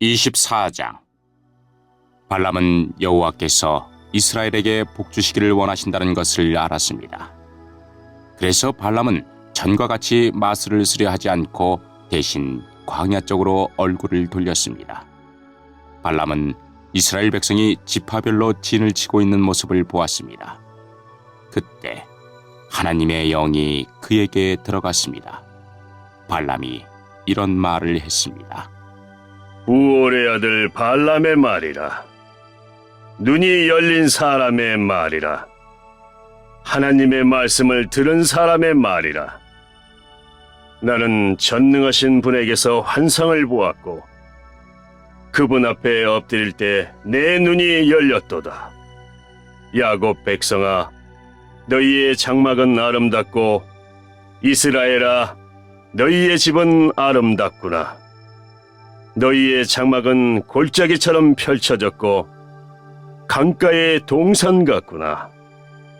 24장. 발람은 여호와께서 이스라엘에게 복 주시기를 원하신다는 것을 알았습니다. 그래서 발람은 전과 같이 마술을 쓰려 하지 않고 대신 광야 쪽으로 얼굴을 돌렸습니다. 발람은 이스라엘 백성이 지파별로 진을 치고 있는 모습을 보았습니다. 그때 하나님의 영이 그에게 들어갔습니다. 발람이 이런 말을 했습니다. 우올의 아들 발람의 말이라. 눈이 열린 사람의 말이라. 하나님의 말씀을 들은 사람의 말이라. 나는 전능하신 분에게서 환상을 보았고 그분 앞에 엎드릴 때 내 눈이 열렸도다. 야곱 백성아, 너희의 장막은 아름답고 이스라엘아, 너희의 집은 아름답구나. 너희의 장막은 골짜기처럼 펼쳐졌고 강가의 동산 같구나.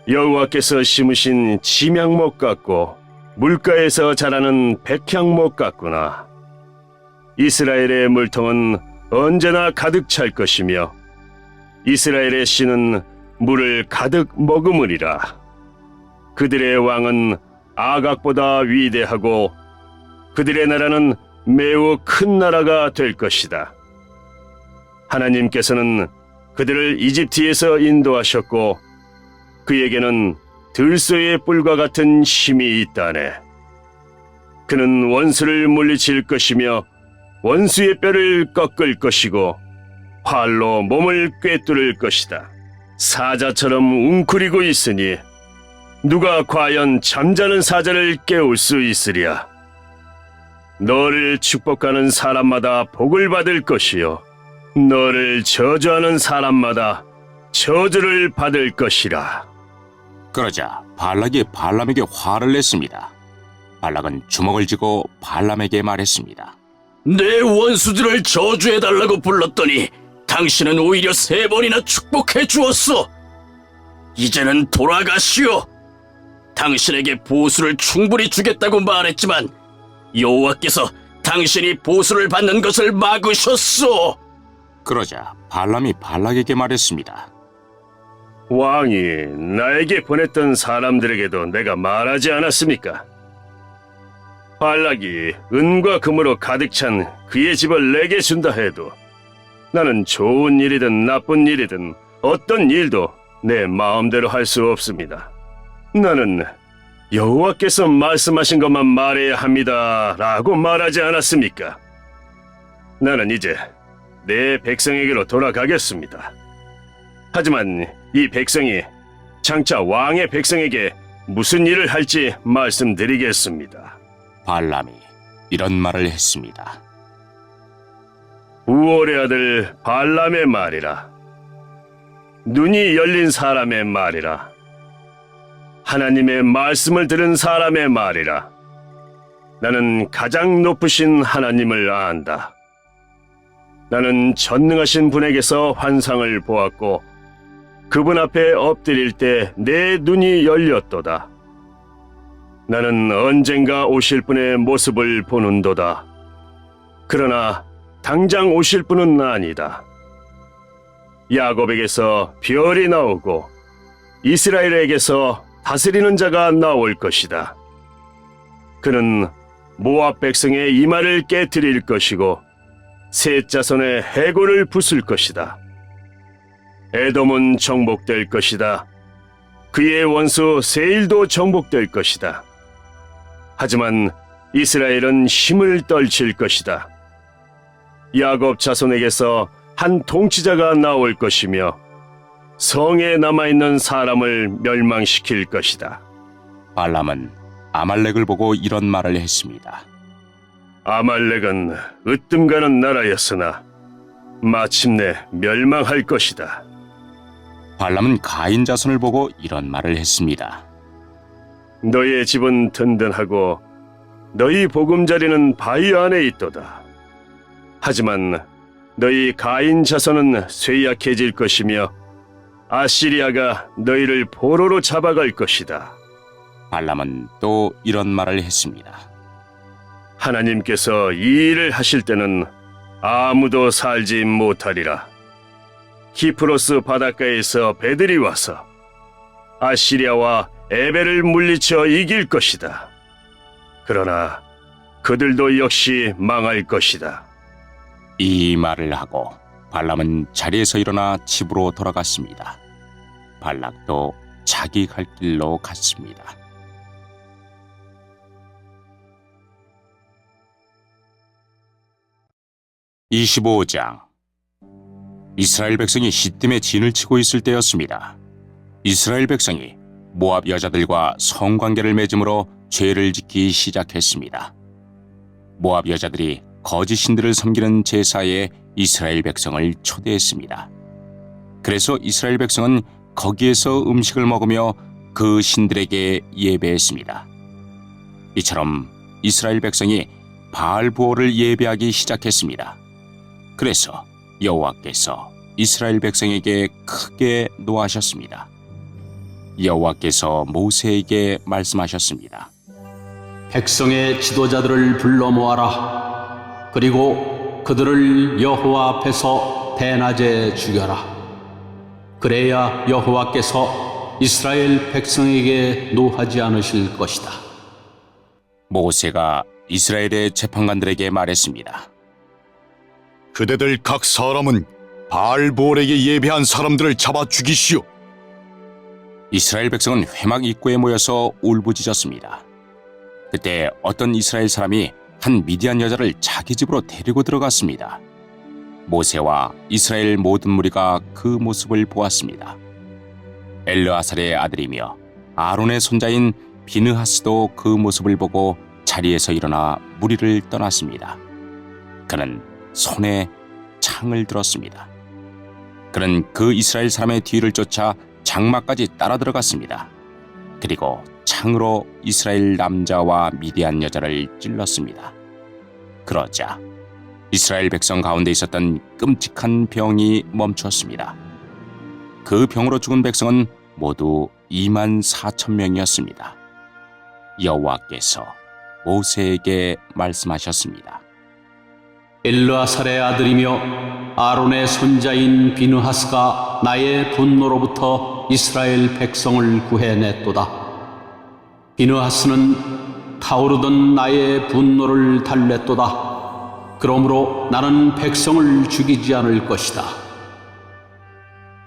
여호와께서 심으신 침향목 같고 물가에서 자라는 백향목 같구나. 이스라엘의 물통은 언제나 가득 찰 것이며 이스라엘의 씨는 물을 가득 머금으리라. 그들의 왕은 아각보다 위대하고 그들의 나라는 매우 큰 나라가 될 것이다. 하나님께서는 그들을 이집트에서 인도하셨고 그에게는 들소의 뿔과 같은 힘이 있다네. 그는 원수를 물리칠 것이며 원수의 뼈를 꺾을 것이고 활로 몸을 꿰뚫을 것이다. 사자처럼 웅크리고 있으니 누가 과연 잠자는 사자를 깨울 수 있으랴. 너를 축복하는 사람마다 복을 받을 것이요 너를 저주하는 사람마다 저주를 받을 것이라. 그러자 발락이 발람에게 화를 냈습니다. 발락은 주먹을 쥐고 발람에게 말했습니다. 내 원수들을 저주해달라고 불렀더니 당신은 오히려 3번이나 축복해 주었어. 이제는 돌아가시오. 당신에게 보수를 충분히 주겠다고 말했지만 여호와께서 당신이 보수를 받는 것을 막으셨소. 그러자 발람이 발락에게 말했습니다. 왕이 나에게 보냈던 사람들에게도 내가 말하지 않았습니까? 발락이 은과 금으로 가득 찬 그의 집을 내게 준다 해도 나는 좋은 일이든 나쁜 일이든 어떤 일도 내 마음대로 할 수 없습니다. 나는 여호와께서 말씀하신 것만 말해야 합니다 라고 말하지 않았습니까? 나는 이제 내 백성에게로 돌아가겠습니다. 하지만 이 백성이 장차 왕의 백성에게 무슨 일을 할지 말씀드리겠습니다. 발람이 이런 말을 했습니다. 우올의 아들 발람의 말이라. 눈이 열린 사람의 말이라. 하나님의 말씀을 들은 사람의 말이라. 나는 가장 높으신 하나님을 안다. 나는 전능하신 분에게서 환상을 보았고 그분 앞에 엎드릴 때 내 눈이 열렸도다. 나는 언젠가 오실 분의 모습을 보는도다. 그러나 당장 오실 분은 아니다. 야곱에게서 별이 나오고 이스라엘에게서 다스리는 자가 나올 것이다. 그는 모압 백성의 이마를 깨뜨릴 것이고 셋 자손의 해골을 부술 것이다. 에돔은 정복될 것이다. 그의 원수 세일도 정복될 것이다. 하지만 이스라엘은 힘을 떨칠 것이다. 야곱 자손에게서 한 통치자가 나올 것이며 성에 남아있는 사람을 멸망시킬 것이다. 발람은 아말렉을 보고 이런 말을 했습니다. 아말렉은 으뜸가는 나라였으나 마침내 멸망할 것이다. 발람은 가인 자손을 보고 이런 말을 했습니다. 너의 집은 든든하고 너희 보금자리는 바위 안에 있도다. 하지만 너희 가인 자손은 쇠약해질 것이며 아시리아가 너희를 포로로 잡아갈 것이다. 발람은 또 이런 말을 했습니다. 하나님께서 이 일을 하실 때는 아무도 살지 못하리라. 키프로스 바닷가에서 배들이 와서 아시리아와 에벨을 물리쳐 이길 것이다. 그러나 그들도 역시 망할 것이다. 이 말을 하고 발람은 자리에서 일어나 집으로 돌아갔습니다. 발락도 자기 갈 길로 갔습니다. (25장) 이스라엘 백성이 시딤에 진을 치고 있을 때였습니다. 이스라엘 백성이 모압 여자들과 성관계를 맺음으로 죄를 짓기 시작했습니다. 모압 여자들이 거짓 신들을 섬기는 제사에 이스라엘 백성을 초대했습니다. 그래서 이스라엘 백성은 거기에서 음식을 먹으며 그 신들에게 예배했습니다. 이처럼 이스라엘 백성이 바알 부호를 예배하기 시작했습니다. 그래서 여호와께서 이스라엘 백성에게 크게 노하셨습니다. 여호와께서 모세에게 말씀하셨습니다. 백성의 지도자들을 불러 모아라. 그리고 그들을 여호와 앞에서 대낮에 죽여라. 그래야 여호와께서 이스라엘 백성에게 노하지 않으실 것이다. 모세가 이스라엘의 재판관들에게 말했습니다. 그대들 각 사람은 바알볼에게 예배한 사람들을 잡아 죽이시오. 이스라엘 백성은 회막 입구에 모여서 울부짖었습니다. 그때 어떤 이스라엘 사람이 한 미디안 여자를 자기 집으로 데리고 들어갔습니다. 모세와 이스라엘 모든 무리가 그 모습을 보았습니다. 엘르아살의 아들이며 아론의 손자인 비느하스도 그 모습을 보고 자리에서 일어나 무리를 떠났습니다. 그는 손에 창을 들었습니다. 그는 그 이스라엘 사람의 뒤를 쫓아 장막까지 따라 들어갔습니다. 그리고 창으로 이스라엘 남자와 미디안 여자를 찔렀습니다. 그러자 이스라엘 백성 가운데 있었던 끔찍한 병이 멈추었습니다. 그 병으로 죽은 백성은 모두 24,000명이었습니다. 여호와께서 모세에게 말씀하셨습니다. 엘르아살의 아들이며 아론의 손자인 비느하스가 나의 분노로부터 이스라엘 백성을 구해냈도다. 비느하스는 타오르던 나의 분노를 달랬도다. 그러므로 나는 백성을 죽이지 않을 것이다.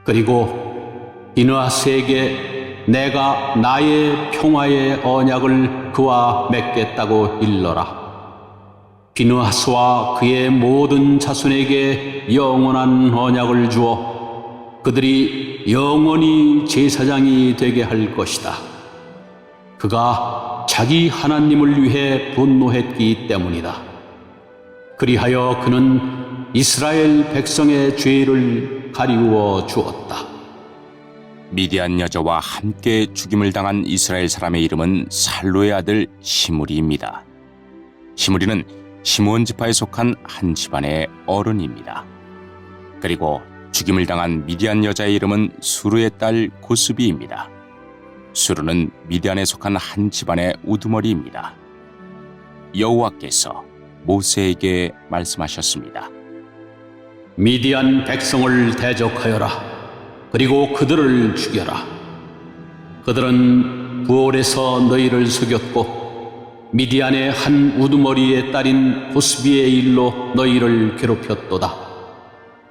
그리고 비느하스에게 내가 나의 평화의 언약을 그와 맺겠다고 일러라. 비느하스와 그의 모든 자손에게 영원한 언약을 주어 그들이 영원히 제사장이 되게 할 것이다. 그가 자기 하나님을 위해 분노했기 때문이다. 그리하여 그는 이스라엘 백성의 죄를 가리워 주었다. 미디안 여자와 함께 죽임을 당한 이스라엘 사람의 이름은 살로의 아들 시므리입니다. 시므리는 시므온 지파에 속한 한 집안의 어른입니다. 그리고 죽임을 당한 미디안 여자의 이름은 수르의 딸 고스비입니다. 수르는 미디안에 속한 한 집안의 우두머리입니다. 여호와께서 모세에게 말씀하셨습니다. 미디안 백성을 대적하여라. 그리고 그들을 죽여라. 그들은 부올에서 너희를 속였고 미디안의 한 우두머리의 딸인 고스비의 일로 너희를 괴롭혔도다.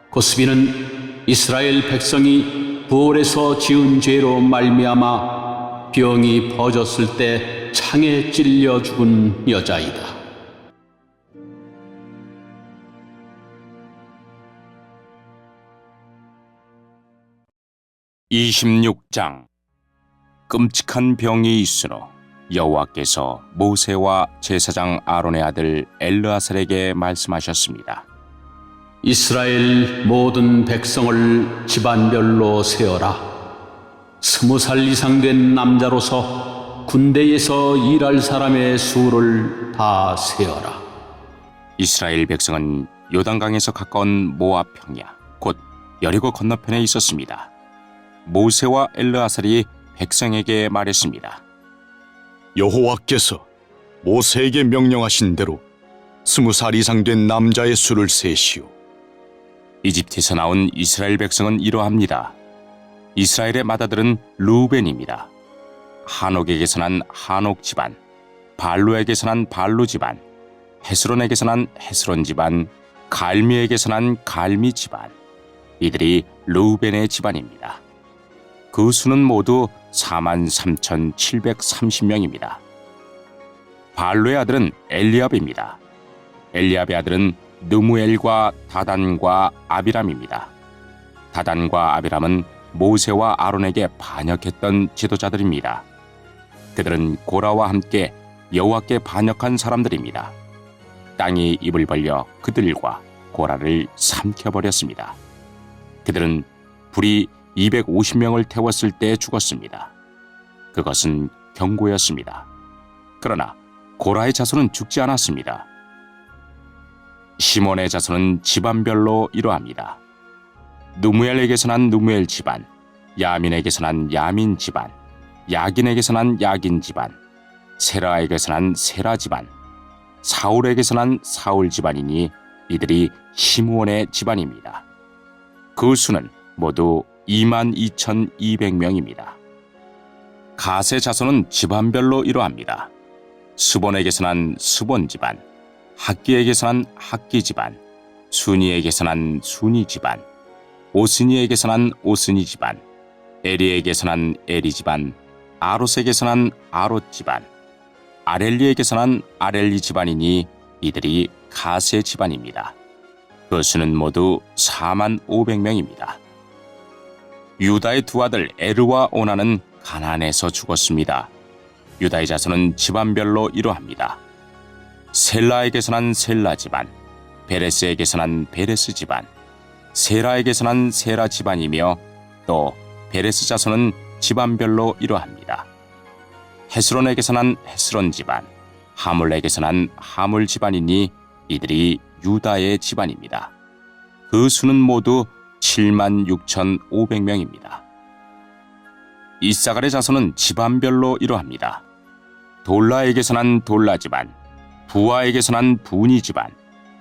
고스비는 이스라엘 백성이 부올에서 지은 죄로 말미암아 병이 퍼졌을 때 창에 찔려 죽은 여자이다. (26장) 끔찍한 병이 있으므로 여호와께서 모세와 제사장 아론의 아들 엘르아살에게 말씀하셨습니다. 이스라엘 모든 백성을 집안별로 세어라. 20살 이상 된 남자로서 군대에서 일할 사람의 수를 다 세어라. 이스라엘 백성은 요단강에서 가까운 모압 평야 곧 여리고 건너편에 있었습니다. 모세와 엘르아살이 백성에게 말했습니다. 여호와께서 모세에게 명령하신 대로 20살 이상 된 남자의 수를 세시오. 이집트에서 나온 이스라엘 백성은 이러합니다. 이스라엘의 맏아들은 르우벤입니다. 하녹에게서 난 하녹 집안, 발루에게서 난 발루 집안, 헤스론에게서 난 헤스론 집안, 갈미에게서 난 갈미 집안. 이들이 르우벤의 집안입니다. 그 수는 모두 43,730명입니다. 발루의 아들은 엘리압입니다. 엘리압의 아들은 느무엘과 다단과 아비람입니다. 다단과 아비람은 모세와 아론에게 반역했던 지도자들입니다. 그들은 고라와 함께 여호와께 반역한 사람들입니다. 땅이 입을 벌려 그들과 고라를 삼켜버렸습니다. 그들은 불이 250명을 태웠을 때 죽었습니다. 그것은 경고였습니다. 그러나 고라의 자손은 죽지 않았습니다. 시몬의 자손은 집안별로 이러합니다. 누무엘에게서 난 누무엘 집안, 야민에게서 난 야민 집안, 야긴에게서 난 야긴 집안, 세라에게서 난 세라 집안, 사울에게서 난 사울 집안이니 이들이 시므온의 집안입니다. 그 수는 모두 22,200명입니다. 갓의 자손은 집안별로 이러합니다. 스본에게서 난 스본 집안, 학기에게서 난 학기 집안, 순이에게서 난 순이 집안, 오스니에게서 난 오스니 집안, 에리에게서 난 에리 집안, 아롯에게서 난 아롯 집안, 아렐리에게서 난 아렐리 집안이니 이들이 갓의 집안입니다. 그 수는 모두 45,000명입니다. 유다의 두 아들 에르와 오나는 가나안에서 죽었습니다. 유다의 자손은 집안별로 이러합니다. 셀라에게서 난 셀라 집안, 베레스에게서 난 베레스 집안, 세라에게서 난 세라 집안이며 또 베레스 자손은 집안별로 이러합니다. 헤스론에게서 난 헤스론 집안, 하물에게서 난 하물 집안이니 이들이 유다의 집안입니다. 그 수는 모두 76,500명입니다. 이사갈의 자손은 집안별로 이러합니다. 돌라에게서 난 돌라 집안, 부아에게서 난 부니 집안,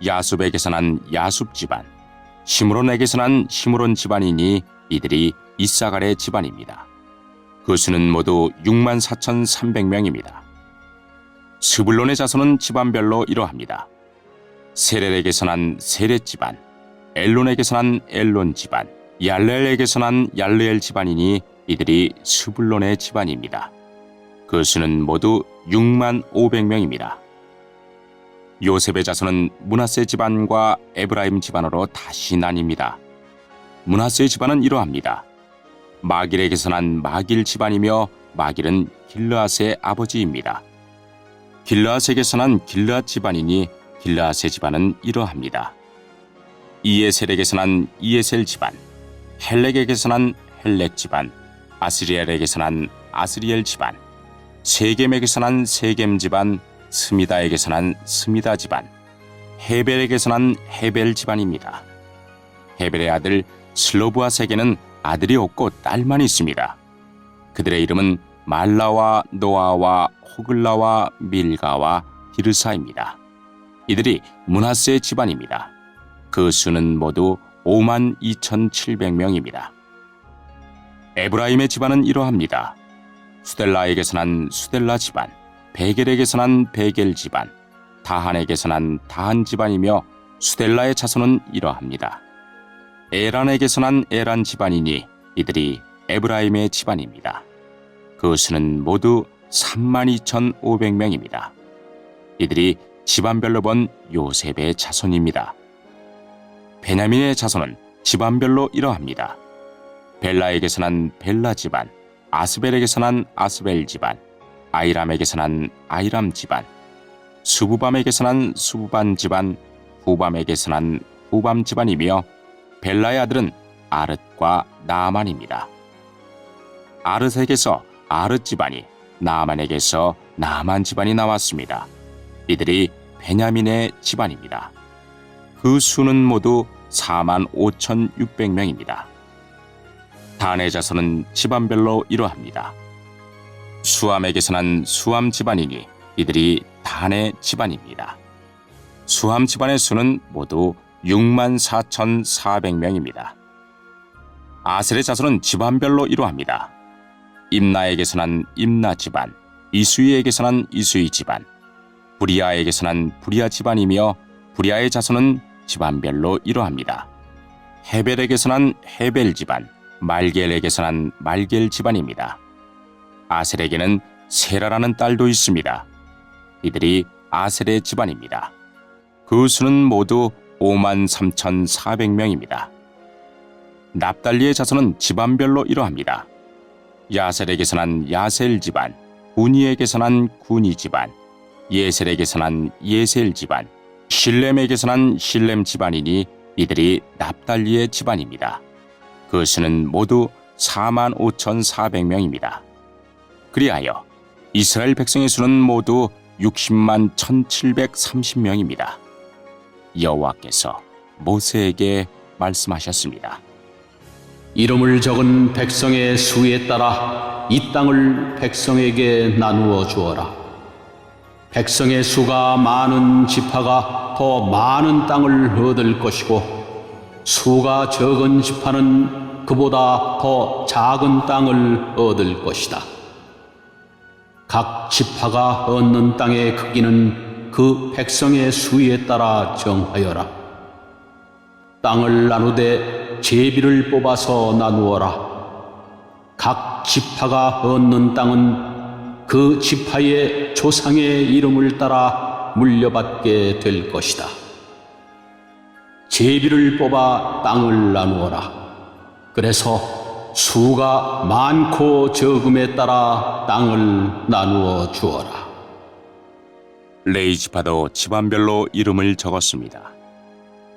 야숲에게서 난 야숲 집안, 시므론에게서 난 시므론 집안이니 이들이 이사갈의 집안입니다. 그 수는 모두 64,300명입니다. 스불론의 자손은 집안별로 이러합니다. 세렐에게서 난 세렛 집안, 엘론에게서 난 엘론 집안, 얄레엘에게서 난 얄레엘 집안이니 이들이 스불론의 집안입니다. 그 수는 모두 65,000명입니다. 요셉의 자손은 므낫세 집안과 에브라임 집안으로 다시 나뉩니다. 므낫세의 집안은 이러합니다. 마길에게서 난 마길 집안이며 마길은 길르앗의 아버지입니다. 길르앗에게서 난 길르앗 집안이니 길르앗의 집안은 이러합니다. 이에셀에게서 난 이에셀 집안, 헬렉에게서 난 헬렉 집안, 아스리엘에게서 난 아스리엘 집안, 세겜에게서 난 세겜 집안, 스미다에게서 난 스미다 집안, 헤벨에게서 난 헤벨 집안입니다. 헤벨의 아들 슬로브아세게는 아들이 없고 딸만 있습니다. 그들의 이름은 말라와 노아와 호글라와 밀가와 디르사입니다. 이들이 므낫세의 집안입니다. 그 수는 모두 52,700명입니다. 에브라임의 집안은 이러합니다. 수델라에게서 난 수델라 집안, 베겔에게서 난 베겔 집안, 다한에게서 난 다한 집안이며 수델라의 자손은 이러합니다. 에란에게서 난 에란 집안이니 이들이 에브라임의 집안입니다. 그 수는 모두 32,500명입니다. 이들이 집안별로 본 요셉의 자손입니다. 베냐민의 자손은 집안별로 이러합니다. 벨라에게서 난 벨라 집안, 아스벨에게서 난 아스벨 집안, 아이람에게서 난 아이람 집안, 수부밤에게서 난 수부반 집안, 후밤에게서 난 후밤 집안이며 벨라의 아들은 아릇과 나아만입니다. 아릇에게서 아릇 집안이, 나아만에게서 나아만 집안이 나왔습니다. 이들이 베냐민의 집안입니다. 그 수는 모두 45,600명입니다. 단의 자손은 집안별로 이러합니다. 수암에게서 난 수암 집안이니 이들이 단의 집안입니다. 수함 집안의 수는 모두 64,400명입니다. 아셀의 자손은 집안별로 이러합니다. 임나에게서 난 임나 집안, 이수이에게서 난 이수이 집안, 부리아에게서 난 부리아 집안이며 부리아의 자손은 집안별로 이러합니다. 헤벨에게서 난 헤벨 집안, 말겔에게서 난 말겔 집안입니다. 아셀에게는 세라라는 딸도 있습니다. 이들이 아셀의 집안입니다. 그 수는 모두 53,400명입니다. 납달리의 자손은 집안별로 이러합니다. 야셀에게서 난 야셀 집안, 구니에게서 난 구니 집안, 예셀에게서 난 예셀 집안, 실렘에게서 난 실렘 집안이니 이들이 납달리의 집안입니다. 그 수는 모두 45,400명입니다. 그리하여 이스라엘 백성의 수는 모두 60만 1,730명입니다. 여호와께서 모세에게 말씀하셨습니다. 이름을 적은 백성의 수에 따라 이 땅을 백성에게 나누어 주어라. 백성의 수가 많은 지파가 더 많은 땅을 얻을 것이고 수가 적은 지파는 그보다 더 작은 땅을 얻을 것이다. 각 지파가 얻는 땅의 크기는 그 백성의 수에 따라 정하여라. 땅을 나누되 제비를 뽑아서 나누어라. 각 지파가 얻는 땅은 그 지파의 조상의 이름을 따라 물려받게 될 것이다. 제비를 뽑아 땅을 나누어라. 그래서 수가 많고 적음에 따라 땅을 나누어 주어라. 레위 지파도 집안별로 이름을 적었습니다.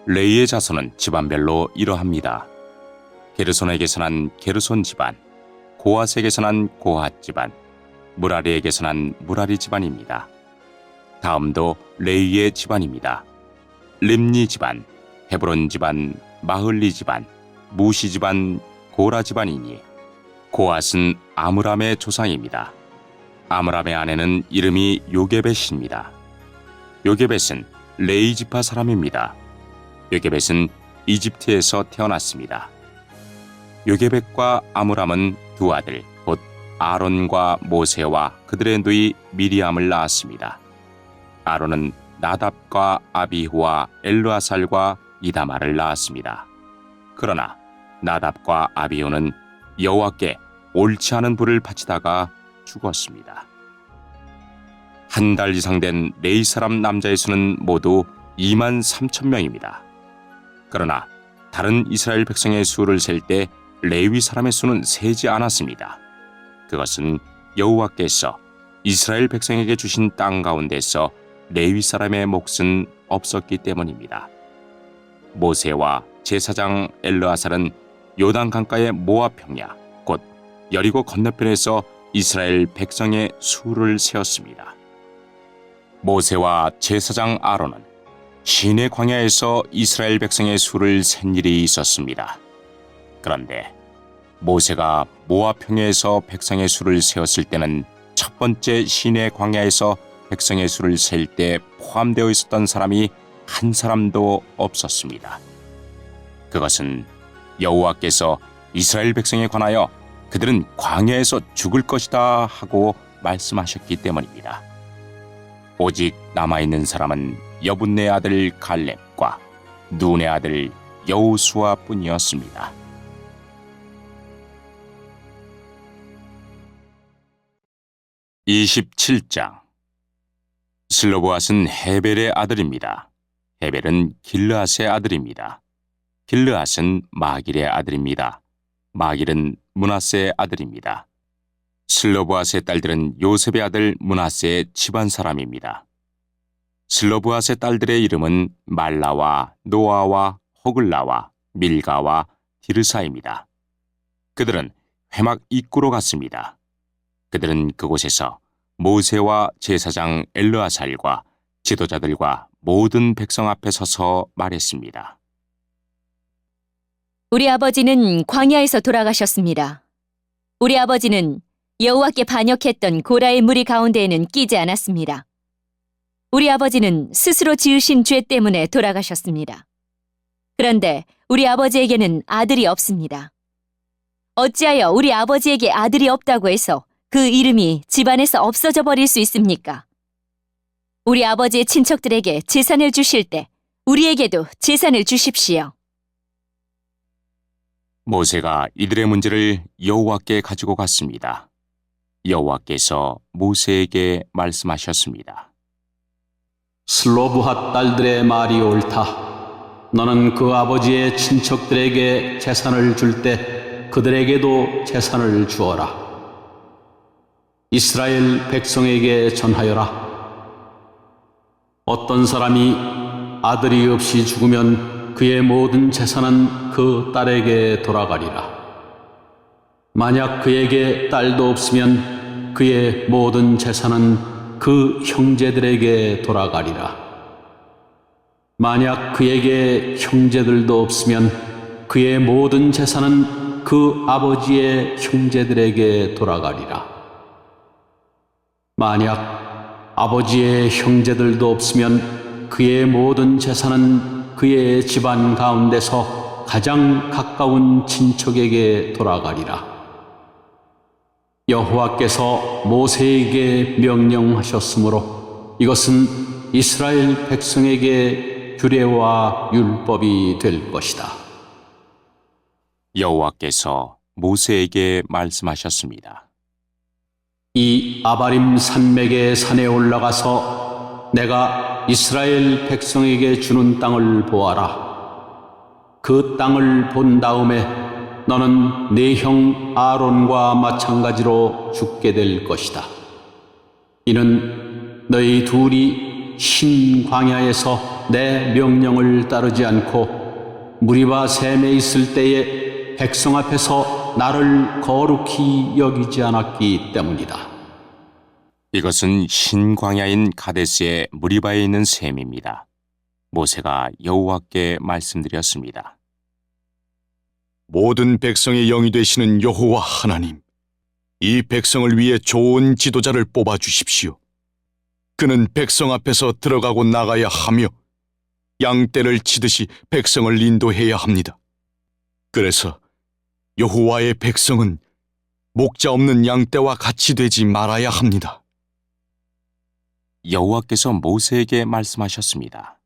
레위의 자손은 집안별로 이러합니다. 게르손에게서 난 게르손 집안, 고핫에게서 난 고핫 집안, 무라리에게서 난 무라리 집안입니다. 다음도 레위의 집안입니다. 림니 집안, 헤브론 집안, 마흘리 집안, 무시 집안, 고라 집안이니 고핫은 아므람의 조상입니다. 아므람의 아내는 이름이 요게벳입니다. 요게벳은 레위 지파 사람입니다. 요게벳은 이집트에서 태어났습니다. 요게벳과 아므람은 두 아들 곧 아론과 모세와 그들의 누이 미리암을 낳았습니다. 아론은 나답과 아비후와 엘르아살과 이다말을 낳았습니다. 그러나 나답과 아비후는 여호와께 옳지 않은 불을 바치다가 죽었습니다. 한 달 이상 된 레위 사람 남자의 수는 모두 23,000명입니다. 그러나 다른 이스라엘 백성의 수를 셀 때 레위 사람의 수는 세지 않았습니다. 그것은 여호와께서 이스라엘 백성에게 주신 땅 가운데서 레위 사람의 몫은 없었기 때문입니다. 모세와 제사장 엘르아살은 요단 강가의 모압 평야 곧 여리고 건너편에서 이스라엘 백성의 수를 세었습니다. 모세와 제사장 아론은 시내 광야에서 이스라엘 백성의 수를 센 일이 있었습니다. 그런데 모세가 모압 평야에서 백성의 수를 세었을 때는 첫 번째 시내 광야에서 백성의 수를 셀 때 포함되어 있었던 사람이 한 사람도 없었습니다. 그것은 여호와께서 이스라엘 백성에 관하여 그들은 광야에서 죽을 것이다 하고 말씀하셨기 때문입니다. 오직 남아있는 사람은 여분네 아들 갈렙과 눈의 아들 여호수아 뿐이었습니다. (27장) 슬로보앗은 헤벨의 아들입니다. 헤벨은 길르앗의 아들입니다. 길르앗은 마길의 아들입니다. 마길은 므낫세의 아들입니다. 슬로보앗의 딸들은 요셉의 아들 므낫세의 집안 사람입니다. 슬로보앗의 딸들의 이름은 말라와 노아와 호글라와 밀가와 디르사입니다. 그들은 회막 입구로 갔습니다. 그들은 그곳에서 모세와 제사장 엘르아살과 지도자들과 모든 백성 앞에 서서 말했습니다. 우리 아버지는 광야에서 돌아가셨습니다. 우리 아버지는 여호와께 반역했던 고라의 무리 가운데에는 끼지 않았습니다. 우리 아버지는 스스로 지으신 죄 때문에 돌아가셨습니다. 그런데 우리 아버지에게는 아들이 없습니다. 어찌하여 우리 아버지에게 아들이 없다고 해서 그 이름이 집안에서 없어져 버릴 수 있습니까? 우리 아버지의 친척들에게 재산을 주실 때 우리에게도 재산을 주십시오. 모세가 이들의 문제를 여호와께 가지고 갔습니다. 여호와께서 모세에게 말씀하셨습니다. 슬로브핫 딸들의 말이 옳다. 너는 그 아버지의 친척들에게 재산을 줄 때 그들에게도 재산을 주어라. 이스라엘 백성에게 전하여라. 어떤 사람이 아들이 없이 죽으면 그의 모든 재산은 그 딸에게 돌아가리라. 만약 그에게 딸도 없으면 그의 모든 재산은 그 형제들에게 돌아가리라. 만약 그에게 형제들도 없으면 그의 모든 재산은 그 아버지의 형제들에게 돌아가리라. 만약 아버지의 형제들도 없으면 그의 모든 재산은 그의 집안 가운데서 가장 가까운 친척에게 돌아가리라. 여호와께서 모세에게 명령하셨으므로 이것은 이스라엘 백성에게 규례와 율법이 될 것이다. 여호와께서 모세에게 말씀하셨습니다. 이 아바림 산맥의 산에 올라가서 내가 이스라엘 백성에게 주는 땅을 보아라. 그 땅을 본 다음에 너는 네 형 아론과 마찬가지로 죽게 될 것이다. 이는 너희 둘이 신 광야에서 내 명령을 따르지 않고 무리바 셈에 있을 때에 백성 앞에서 나를 거룩히 여기지 않았기 때문이다. 이것은 신광야인 가데스의 무리바에 있는 셈입니다. 모세가 여호와께 말씀드렸습니다. 모든 백성의 영이 되시는 여호와 하나님, 이 백성을 위해 좋은 지도자를 뽑아 주십시오. 그는 백성 앞에서 들어가고 나가야 하며 양떼를 치듯이 백성을 인도해야 합니다. 그래서 여호와의 백성은 목자 없는 양떼와 같이 되지 말아야 합니다. 여호와께서 모세에게 말씀하셨습니다.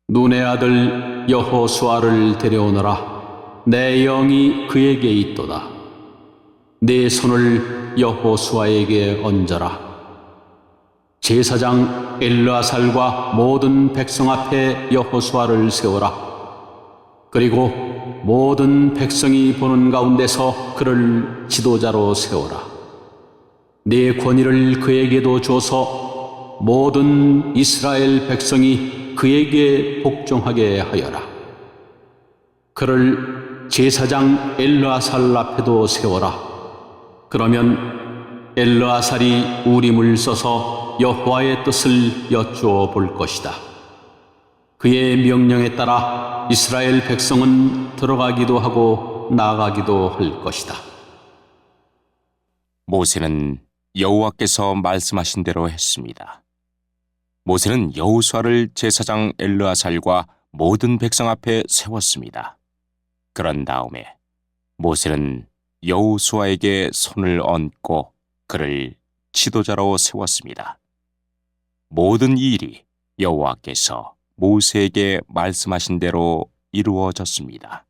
눈의 아들 여호수아를 데려오너라. 내 영이 그에게 있도다. 네 손을 여호수아에게 얹어라. 제사장 엘르아살과 모든 백성 앞에 여호수아를 세워라. 그리고 모든 백성이 보는 가운데서 그를 지도자로 세워라. 네 권위를 그에게도 줘서 모든 이스라엘 백성이 그에게 복종하게 하여라. 그를 제사장 엘르아살 앞에도 세워라. 그러면 엘르아살이 우림을 써서 여호와의 뜻을 여쭈어 볼 것이다. 그의 명령에 따라 이스라엘 백성은 들어가기도 하고 나가기도 할 것이다. 모세는 여호와께서 말씀하신 대로 했습니다. 모세는 여호수아를 제사장 엘르아살과 모든 백성 앞에 세웠습니다. 그런 다음에 모세는 여호수아에게 손을 얹고 그를 지도자로 세웠습니다. 모든 이 일이 여호와께서 모세에게 말씀하신 대로 이루어졌습니다.